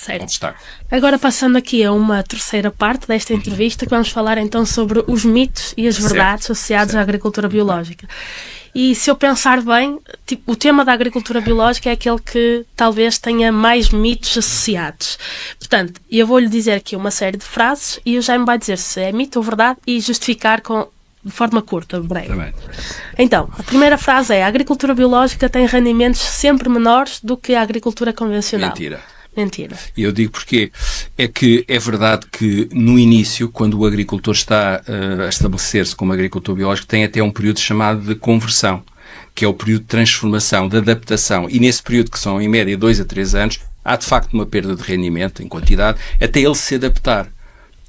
Certo. Pode estar. Agora passando aqui a uma terceira parte desta entrevista, que vamos falar então sobre os mitos e as verdades associados à agricultura biológica. E se eu pensar bem, tipo, o tema da agricultura biológica é aquele que talvez tenha mais mitos associados. Portanto, eu vou-lhe dizer aqui uma série de frases e o Jaime vai dizer se é mito ou verdade e justificar de forma curta, breve. Também. Então, a primeira frase é: a agricultura biológica tem rendimentos sempre menores do que a agricultura convencional. Mentira. E eu digo porque é que é verdade que no início, quando o agricultor está a estabelecer-se como agricultor biológico, tem até um período chamado de conversão, que é o período de transformação, de adaptação. E nesse período, que são em média 2 a 3 anos, há de facto uma perda de rendimento em quantidade, até ele se adaptar.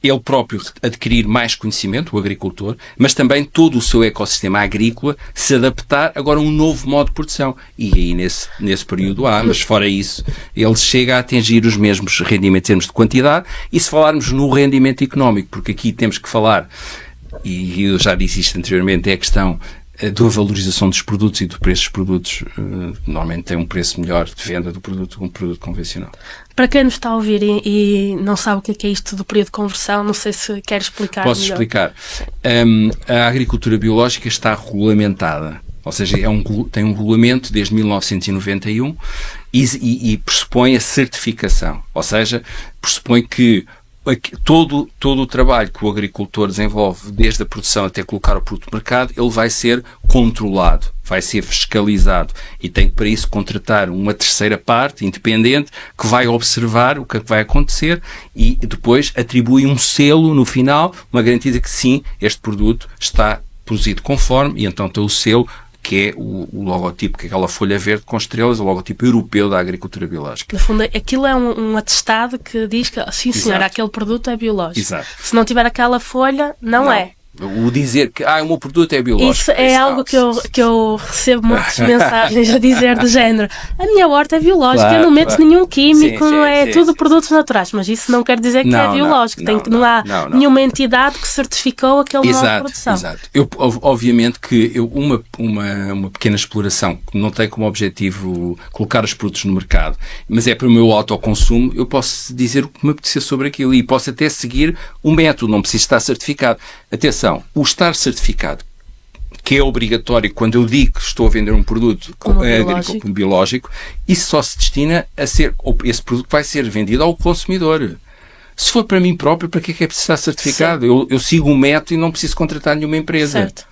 Ele próprio adquirir mais conhecimento, o agricultor, mas também todo o seu ecossistema agrícola se adaptar agora a um novo modo de produção. E aí nesse período há, mas fora isso, ele chega a atingir os mesmos rendimentos em termos de quantidade. E se falarmos no rendimento económico, porque aqui temos que falar, e eu já disse isto anteriormente, é a questão da valorização dos produtos e do preço dos produtos. Normalmente tem um preço melhor de venda do produto que um produto convencional. Para quem nos está a ouvir e não sabe o que é isto do período de conversão, não sei se quer explicar. Posso melhor. Explicar. A agricultura biológica está regulamentada. Ou seja, tem um regulamento desde 1991 e pressupõe a certificação. Ou seja, pressupõe que todo o trabalho que o agricultor desenvolve, desde a produção até colocar o produto no mercado, ele vai ser controlado, vai ser fiscalizado e tem que, para isso, contratar uma terceira parte independente que vai observar o que vai acontecer e depois atribui um selo no final, uma garantia de que sim, este produto está produzido conforme, e então tem o selo, que é o logotipo, que é aquela folha verde com estrelas, o logotipo europeu da agricultura biológica. No fundo, aquilo é um atestado que diz que, sim senhor, aquele produto é biológico. Exato. Se não tiver aquela folha, não é. O dizer que o meu produto é biológico. Isso é algo que eu recebo muitas mensagens a dizer do género: a minha horta é biológica, eu não meto nenhum químico, tudo produtos naturais. Mas isso não quer dizer que é biológico. Não há nenhuma entidade que certificou aquele modo de produção. Exato. Obviamente que uma pequena exploração que não tem como objetivo colocar os produtos no mercado, mas é para o meu autoconsumo, eu posso dizer o que me apetecer sobre aquilo e posso até seguir um método, não preciso estar certificado. Atenção, o estar certificado, que é obrigatório quando eu digo que estou a vender um produto agrícola biológico, isso só se destina a ser, esse produto vai ser vendido ao consumidor. Se for para mim próprio, para que é preciso estar certificado? Eu sigo um método e não preciso contratar nenhuma empresa. Certo.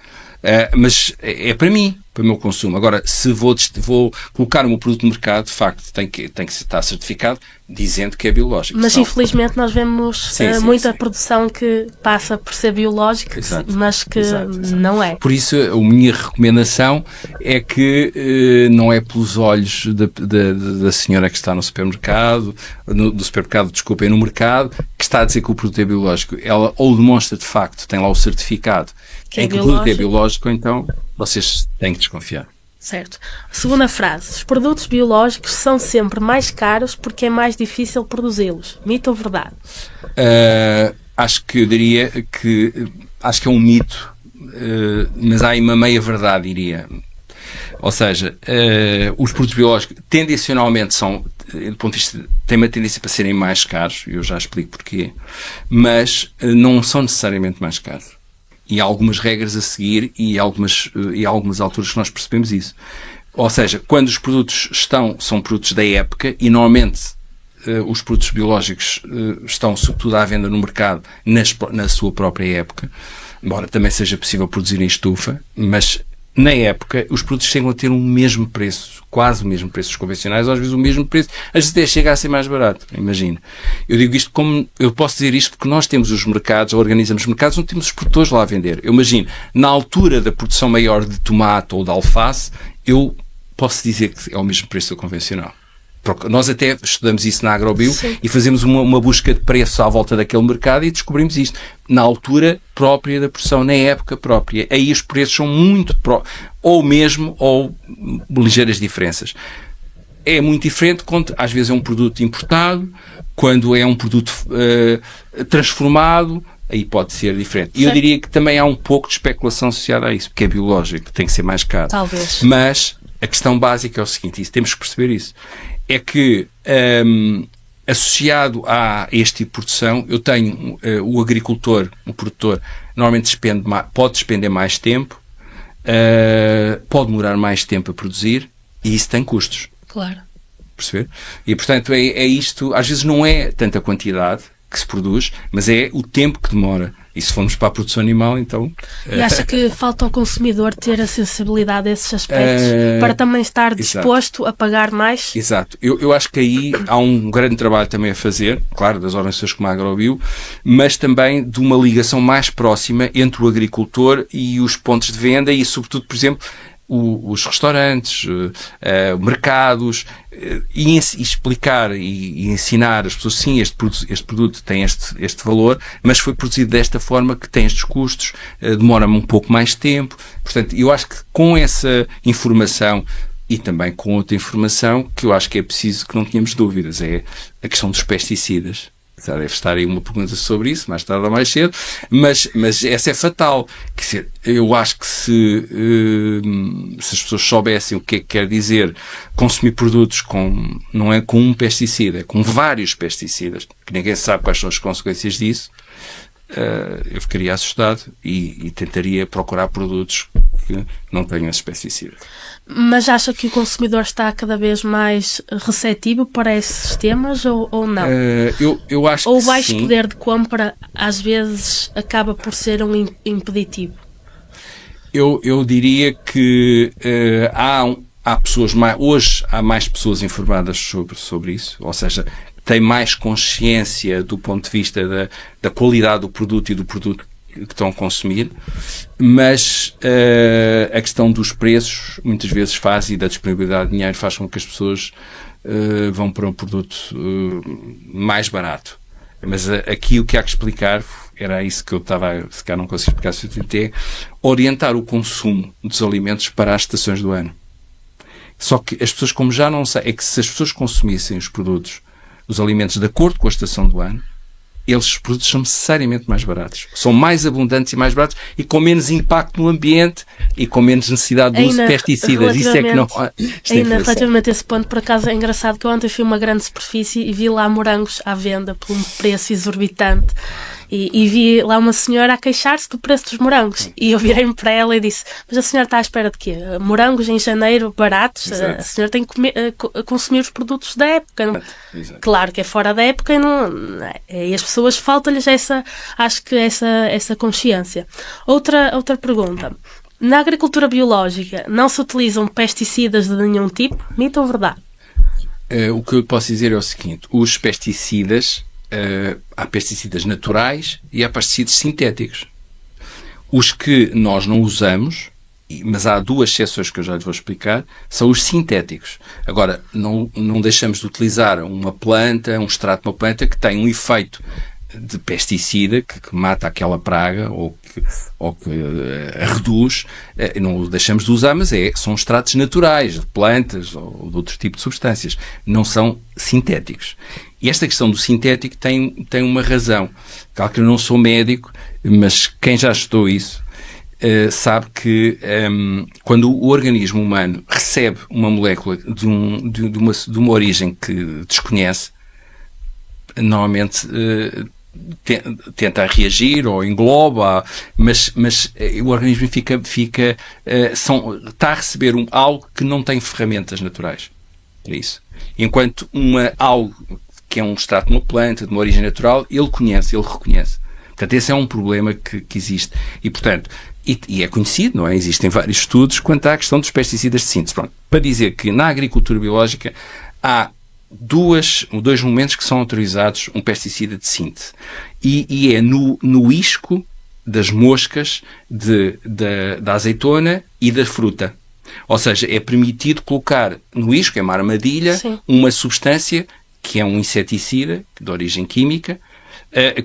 Mas é para mim, para o meu consumo. Agora, se vou colocar o meu produto no mercado, de facto, tem que estar certificado, dizendo que é biológico. Mas infelizmente nós vemos muita produção que passa por ser biológica, mas que não é. Por isso, a minha recomendação é que não é pelos olhos da senhora que está no supermercado, no mercado, que está a dizer que o produto é biológico. Ela ou demonstra de facto, tem lá o certificado em que o produto é biológico, ou então vocês têm que desconfiar. Certo. Segunda frase: os produtos biológicos são sempre mais caros porque é mais difícil produzi-los. Mito ou verdade? Acho que eu diria que acho que é um mito, mas há aí uma meia verdade, diria. Ou seja, os produtos biológicos tendencionalmente do ponto de vista, têm uma tendência para serem mais caros, eu já explico porquê, mas não são necessariamente mais caros. E há algumas regras a seguir e algumas alturas que nós percebemos isso. Ou seja, quando os produtos são produtos da época, e normalmente os produtos biológicos estão sobretudo à venda no mercado na sua própria época, embora também seja possível produzir em estufa, mas na época os produtos chegam a ter o mesmo preço, quase o mesmo preço dos convencionais, ou às vezes o mesmo preço, às vezes até chega a ser mais barato, imagina. Eu digo isto eu posso dizer isto porque nós temos os mercados, organizamos os mercados, não temos os produtores lá a vender. Eu imagino, na altura da produção maior de tomate ou de alface, eu posso dizer que é o mesmo preço do convencional. Nós até estudamos isso na Agrobio e fazemos uma busca de preço à volta daquele mercado e descobrimos isto. Na altura própria da produção, na época própria. Aí os preços são muito ou ligeiras diferenças. É muito diferente quando às vezes é um produto importado, quando é um produto transformado, aí pode ser diferente. E eu diria que também há um pouco de especulação associada a isso, porque é biológico, tem que ser mais caro. Talvez. Mas a questão básica é o seguinte, temos que perceber isso. É que associado a este tipo de produção, eu tenho o agricultor, o produtor, normalmente pode despender mais tempo, pode demorar mais tempo a produzir, e isso tem custos. Claro. Perceber? E, portanto, é isto. Às vezes não é tanta quantidade que se produz, mas é o tempo que demora. E se formos para a produção animal, então... E acha que falta ao consumidor ter a sensibilidade a esses aspectos para também estar disposto a pagar mais? Exato. Eu acho que aí há um grande trabalho também a fazer, claro, das organizações como a AgroBio, mas também de uma ligação mais próxima entre o agricultor e os pontos de venda e, sobretudo, por exemplo, os restaurantes, mercados, e explicar e ensinar as pessoas, sim, este produto tem este valor, mas foi produzido desta forma, que tem estes custos, demora-me um pouco mais tempo. Portanto, eu acho que com essa informação e também com outra informação, que eu acho que é preciso, que não tínhamos dúvidas, é a questão dos pesticidas. Já deve estar aí uma pergunta sobre isso, mais tarde ou mais cedo, mas essa é fatal. Quer dizer, eu acho que se as pessoas soubessem o que é que quer dizer consumir produtos não é com um pesticida, é com vários pesticidas, que ninguém sabe quais são as consequências disso, eu ficaria assustado e tentaria procurar produtos que não tenham esses pesticidas. Mas acha que o consumidor está cada vez mais receptivo para esses temas ou não? Eu acho ou que o baixo sim. Poder de compra às vezes acaba por ser um impeditivo? Eu diria que há pessoas hoje há mais pessoas informadas sobre isso, ou seja, têm mais consciência do ponto de vista da qualidade do produto e do produto que estão a consumir, mas a questão dos preços muitas vezes e da disponibilidade de dinheiro faz com que as pessoas vão para um produto mais barato. Mas aqui o que há que explicar, era isso que eu estava, se calhar não consigo explicar suficientemente, orientar o consumo dos alimentos para as estações do ano. Só que as pessoas, como já não sabem, é que se as pessoas consumissem os alimentos de acordo com a estação do ano, os produtos são necessariamente mais baratos. São mais abundantes e mais baratos e com menos impacto no ambiente e com menos necessidade de uso de pesticidas. Isso é que não... Ainda relativamente a esse ponto, por acaso é engraçado que eu ontem fui a uma grande superfície e vi lá morangos à venda por um preço exorbitante. E vi lá uma senhora a queixar-se do preço dos morangos. E eu virei-me para ela e disse: mas a senhora está à espera de quê? Morangos em janeiro baratos? Exato. A senhora tem que consumir os produtos da época. Não? Claro que é fora da época e as pessoas faltam-lhes essa consciência. Outra pergunta. Na agricultura biológica não se utilizam pesticidas de nenhum tipo? Mito ou verdade? O que eu posso dizer é o seguinte: os pesticidas... há pesticidas naturais e há pesticidas sintéticos. Os que nós não usamos, mas há duas exceções que eu já lhe vou explicar, são os sintéticos. Agora, não deixamos de utilizar uma planta, um extrato de uma planta que tem um efeito de pesticida que mata aquela praga ou que reduz, não o deixamos de usar, mas são extratos naturais de plantas ou de outro tipo de substâncias, não são sintéticos. E esta questão do sintético tem uma razão. Claro que eu não sou médico, mas quem já estudou isso sabe que quando o organismo humano recebe uma molécula de uma origem que desconhece, normalmente tenta reagir ou engloba, mas o organismo está a receber algo que não tem ferramentas naturais para isso. Enquanto algo que é um extrato de uma planta, de uma origem natural, ele reconhece. Portanto, esse é um problema que existe. E, portanto, e é conhecido, não é? Existem vários estudos quanto à questão dos pesticidas de síntese. Pronto, para dizer que na agricultura biológica há dois momentos que são autorizados um pesticida de síntese. E é no isco das moscas da azeitona e da fruta. Ou seja, é permitido colocar no isco, é uma armadilha, sim, uma substância que é um inseticida de origem química,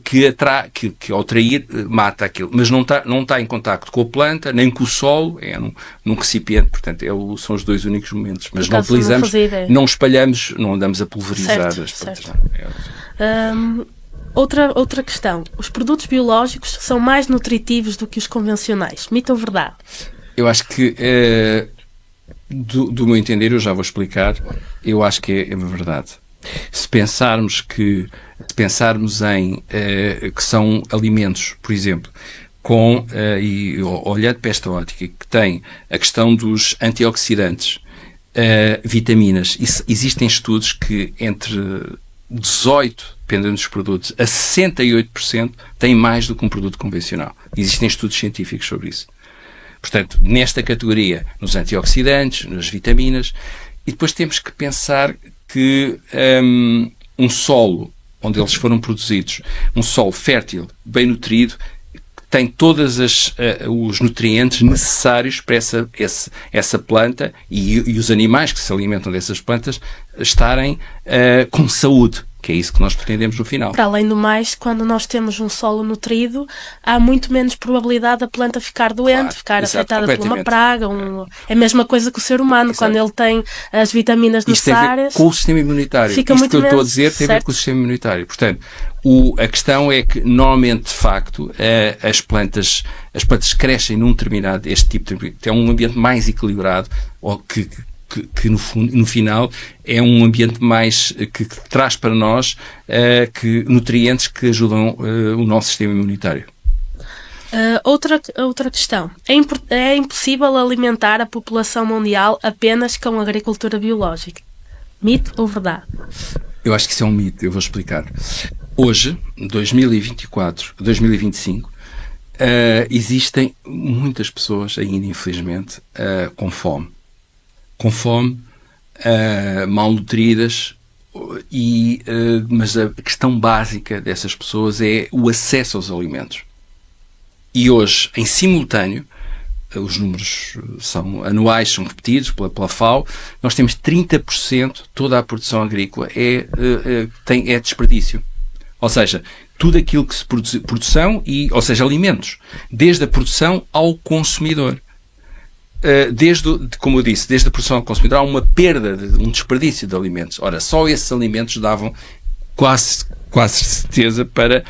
que ao trair mata aquilo, mas não está em contacto com a planta, nem com o solo, é num recipiente, portanto são os dois únicos momentos, mas não utilizamos, não espalhamos, não andamos a pulverizar as plantas. Outra questão, os produtos biológicos são mais nutritivos do que os convencionais, mito ou verdade? Eu acho que do meu entender, eu já vou explicar, eu acho que é verdade. Se pensarmos em que são alimentos, por exemplo, e olhando para esta ótica, que tem a questão dos antioxidantes, vitaminas, existem estudos que entre 18, dependendo dos produtos, a 68% têm mais do que um produto convencional. Existem estudos científicos sobre isso. Portanto, nesta categoria, nos antioxidantes, nas vitaminas, e depois temos que pensar que um solo onde eles foram produzidos, um solo fértil, bem nutrido, tem todos os nutrientes necessários para essa planta e os animais que se alimentam dessas plantas estarem com saúde, que é isso que nós pretendemos no final. Para além do mais, quando nós temos um solo nutrido, há muito menos probabilidade da planta ficar doente, ficar afetada por uma praga. É a mesma coisa que o ser humano, quando ele tem as vitaminas necessárias. Tem a ver com o sistema imunitário. Fica Isto muito que eu estou a dizer certo. tem a ver com o sistema imunitário. Portanto, a questão é que, normalmente, de facto, as plantas crescem num determinado, este tipo de ambiente. É um ambiente mais equilibrado, ou que no final é um ambiente mais que traz para nós nutrientes que ajudam o nosso sistema imunitário. Outra questão. É impossível alimentar a população mundial apenas com agricultura biológica. Mito ou verdade? Eu acho que isso é um mito, eu vou explicar. Hoje, 2024, 2025, existem muitas pessoas ainda, infelizmente, com fome, malnutridas, mas a questão básica dessas pessoas é o acesso aos alimentos. E hoje, em simultâneo, os números são anuais, são repetidos pela FAO, nós temos 30%, toda a produção agrícola é desperdício. Ou seja, tudo aquilo que se produção, ou seja, alimentos, desde a produção ao consumidor. Como eu disse, desde a produção ao consumidor há uma perda, um desperdício de alimentos. Ora, só esses alimentos davam quase certeza para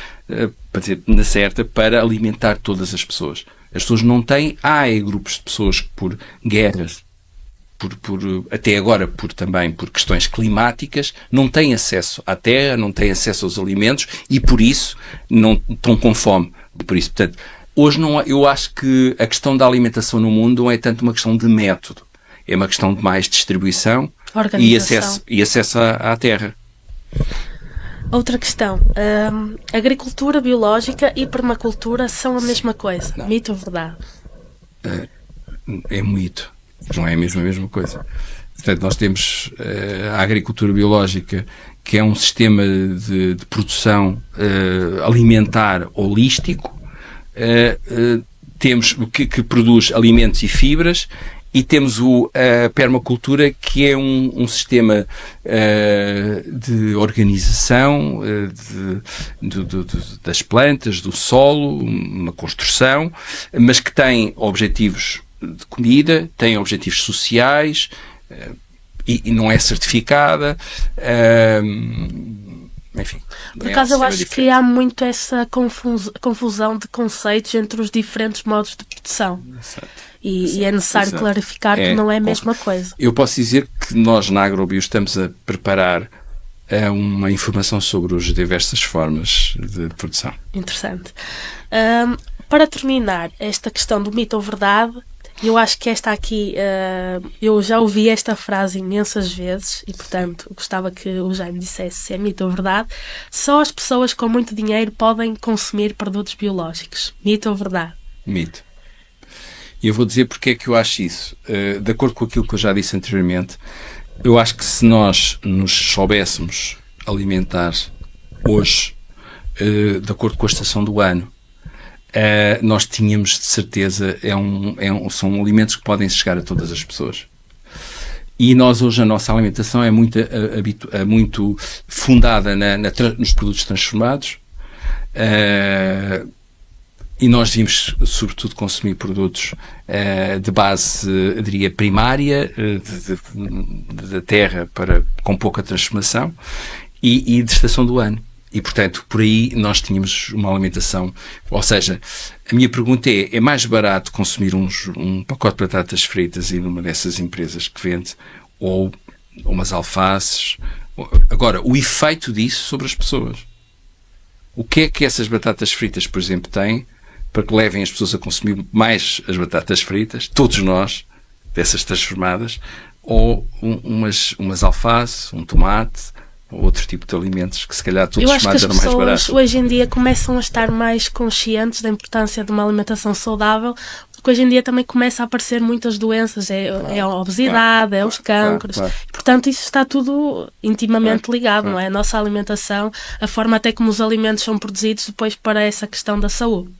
dizer na certa, para alimentar todas as pessoas. As pessoas não têm, há grupos de pessoas que por guerras, até agora também por questões climáticas, não têm acesso à terra, não têm acesso aos alimentos e por isso não estão com fome. Por isso, portanto, hoje eu acho que a questão da alimentação no mundo não é tanto uma questão de método, é uma questão de mais distribuição e acesso à terra. Outra questão. Agricultura biológica e permacultura são a mesma coisa. Não. Mito ou verdade? É mito. Não é a mesma coisa. Portanto, nós temos a agricultura biológica, que é um sistema de produção alimentar holístico, temos que produz alimentos e fibras, e temos a permacultura, que é um sistema de organização das plantas, do solo, uma construção, mas que tem objetivos de comida, tem objetivos sociais, e não é certificada, enfim. Por acaso eu acho que há muito essa confusão de conceitos entre os diferentes modos de produção. E é necessário clarificar que não é a mesma coisa. Eu posso dizer que nós na Agrobio estamos a preparar uma informação sobre as diversas formas de produção. Interessante. Para terminar esta questão do mito ou verdade, eu acho que esta aqui, eu já ouvi esta frase imensas vezes e, portanto, gostava que o Jaime dissesse se é mito ou verdade. Só as pessoas com muito dinheiro podem consumir produtos biológicos. Mito ou verdade? Mito. E eu vou dizer porque é que eu acho isso. De acordo com aquilo que eu já disse anteriormente, eu acho que se nós nos soubéssemos alimentar hoje, de acordo com a estação do ano, nós tínhamos de certeza, são alimentos que podem chegar a todas as pessoas. E nós hoje, a nossa alimentação é muito fundada nos produtos transformados, e nós devíamos, sobretudo, consumir produtos de base, eu diria, primária, da terra, com pouca transformação, e de estação do ano. E, portanto, por aí nós tínhamos uma alimentação. Ou seja, a minha pergunta é mais barato consumir um pacote de batatas fritas e numa dessas empresas que vende, ou umas alfaces, Agora, o efeito disso sobre as pessoas. O que é que essas batatas fritas, por exemplo, têm para que levem as pessoas a consumir mais as batatas fritas, todos nós, dessas transformadas, ou umas alface, um tomate, ou outro tipo de alimentos que se calhar todos os tomates eram mais baratos. Eu acho que as pessoas hoje em dia começam a estar mais conscientes da importância de uma alimentação saudável, porque hoje em dia também começa a aparecer muitas doenças, é a obesidade, é os cancros. Portanto, isso está tudo intimamente ligado, não é? A nossa alimentação, a forma até como os alimentos são produzidos depois para essa questão da saúde.